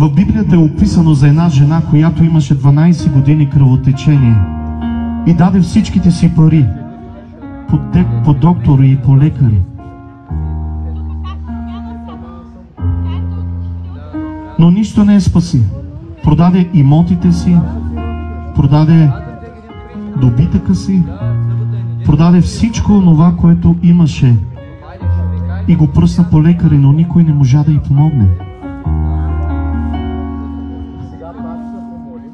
В Библията е описано за една жена, която имаше 12 години кръвотечение и даде всичките си пари по доктори и по лекари. Но нищо не е спаси. Продаде имотите си, продаде добитъка си, продаде всичко онова, което имаше и го пръсна по лекари, но никой не можа да й помогне.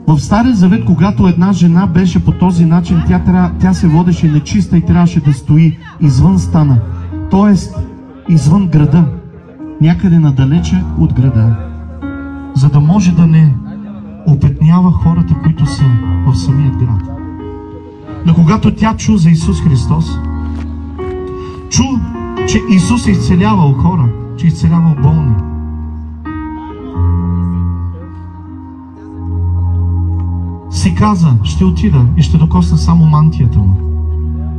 В Стария Завет, когато една жена беше по този начин, тя се водеше нечиста и трябваше да стои извън стана, т.е. извън града, някъде надалече от града, за да може да не опетнява хората, които са в самият град. Но когато тя чу за Исус Христос, чу, че Исус е изцелявал хора, че е изцелявал болни, си каза: ще отида и ще докосна само мантията му,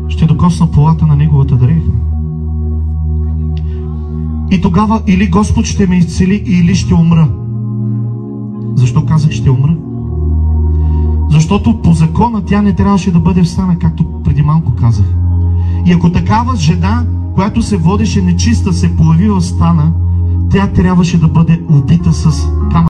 ще докосна полата на неговата дреха. И тогава или Господ ще ме изцели, или ще умра. Защо казах ще умра? Защото по закона тя не трябваше да бъде в стана, както преди малко казах. И ако такава жена, която се водеше нечиста, се появи в стана, тя трябваше да бъде убита с камък.